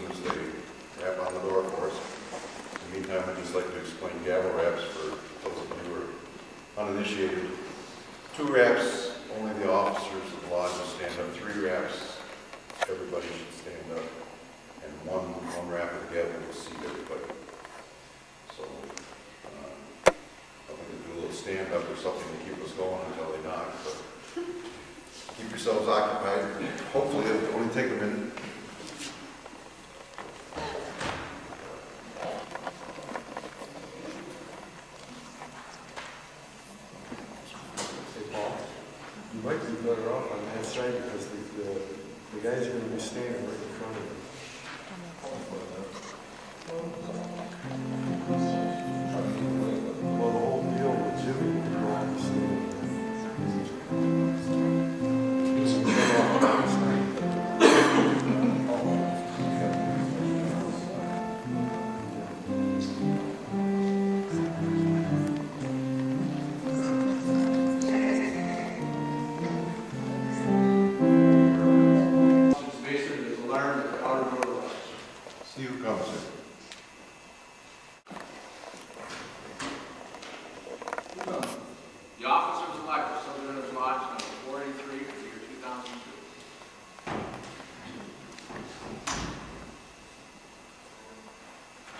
soon as they rap on the door for us. In the meantime, I'd just like to explain gavel raps for those of you who are uninitiated. 2 raps, only the officers of the lodge will stand up. 3 raps, everybody should stand up. And one rap of the gavel will seat everybody. So, I'm going to do a little stand up or something to keep us going until they knock. But keep yourselves occupied. Hopefully it'll only take a minute. Hey Paul, you might be better off on that side because the guys are going to be standing right in front of you. Well, the whole deal with Jimmy will go on the stand. See who comes in. The officers elected Southern Lodge number 483 for the year 2002.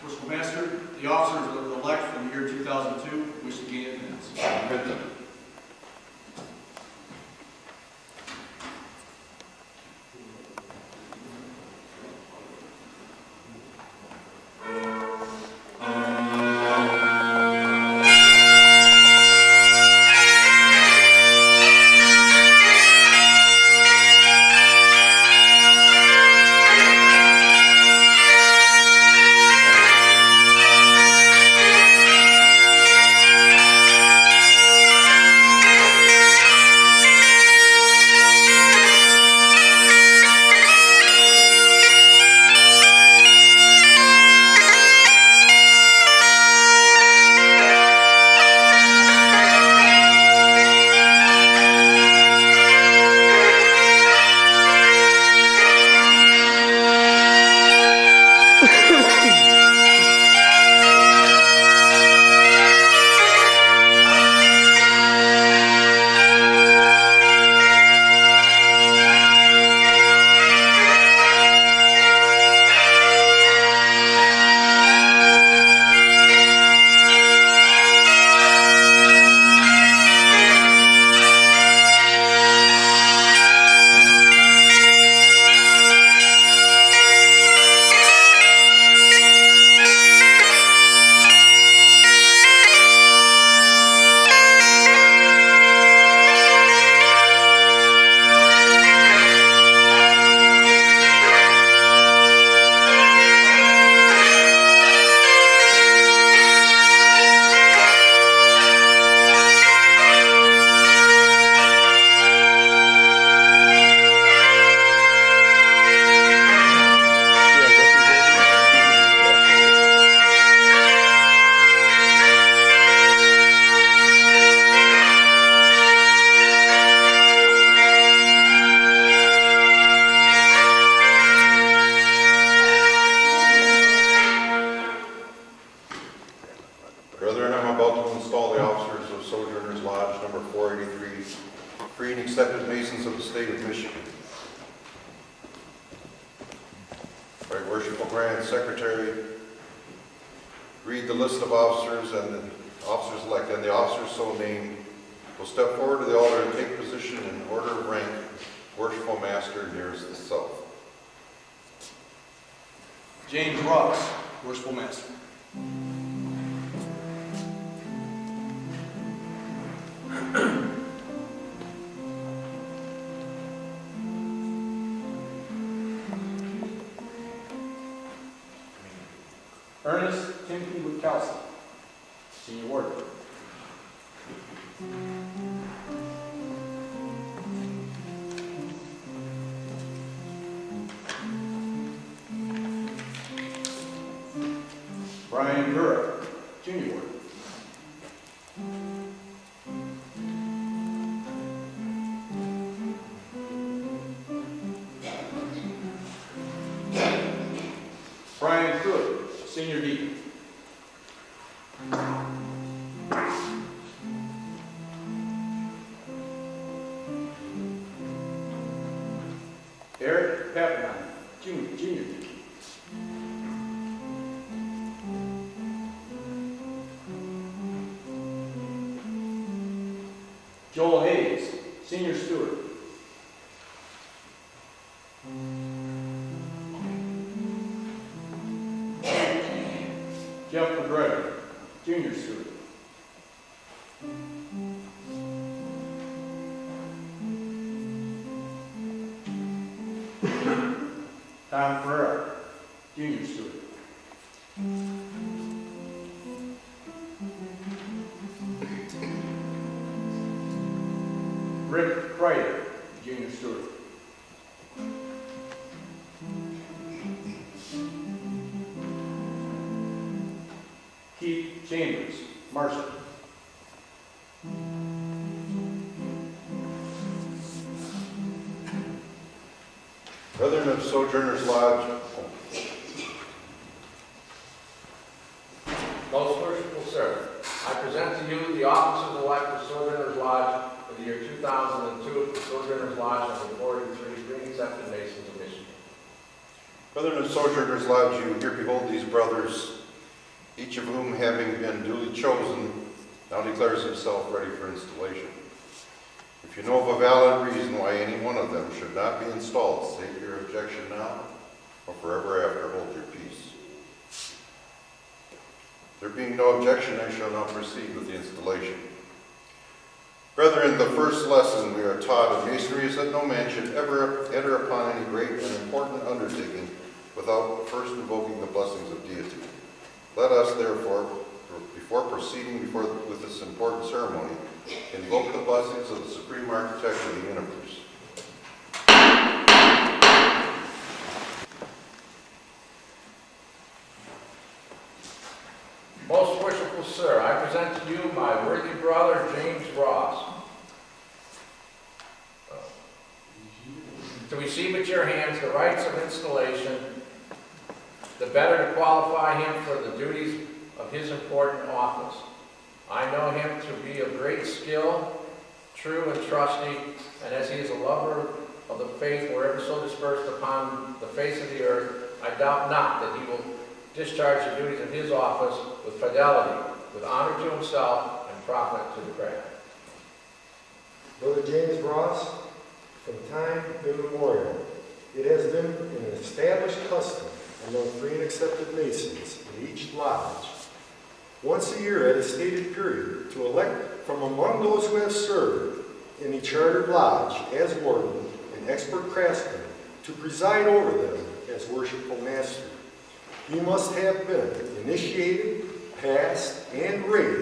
Worshipful Master, the officers elect for the year 2002 wish to gain advance. Benton. Brethren, I'm about to install the officers of Sojourners Lodge number 483, free and accepted Masons of the state of Michigan. Right, Worshipful Grand Secretary, read the list of officers and the officers elected, and the officers so named will step forward to the altar and take position in order of rank. Worshipful Master nearest the south. James Ross, Worshipful Master. Ernest Timothy Witkowski, Senior Warden. Brian Gura, Junior Warden. Brian Pruitt, Senior Deacon. Eric Pappenheim, Junior Deacon. Joel Hayes, Senior Steward. Jeff McGregor, Junior Steward. Tom Ferrera, Junior Steward. Rick Kreider, Junior Steward. Keith Chambers, Marshal. Brethren of Sojourners Lodge, Most worshipful sir, I present to you the office of elect of Sojourners Lodge for the year 2002 at the Sojourners Lodge number 43, Green Accepted Masons of Michigan. Brethren of Sojourners Lodge, you here behold these brothers, each of whom, having been duly chosen, now declares himself ready for installation. If you know of a valid reason why any one of them should not be installed, state your objection now, or forever after hold your peace. There being no objection, I shall now proceed with the installation. Brethren, the first lesson we are taught in masonry is that no man should ever enter upon any great and important undertaking without first invoking the blessings of deity. Let us, therefore, before proceeding with this important ceremony, invoke the blessings of the Supreme Architect of the universe. Most worshipful sir, I present to you my worthy brother, James Ross. To receive at your hands the rites of installation, the better to qualify him for the duties of his important office. I know him to be of great skill, true and trusty, and as he is a lover of the faith wherever so dispersed upon the face of the earth, I doubt not that he will discharge the duties of his office with fidelity, with honor to himself and profit to the craft. Brother James Ross, from time immemorial, it has been an established custom among free and accepted Masons in each lodge, once a year at a stated period, to elect from among those who have served in a chartered lodge as warden and expert craftsman to preside over them as worshipful master. He must have been initiated, passed, and rated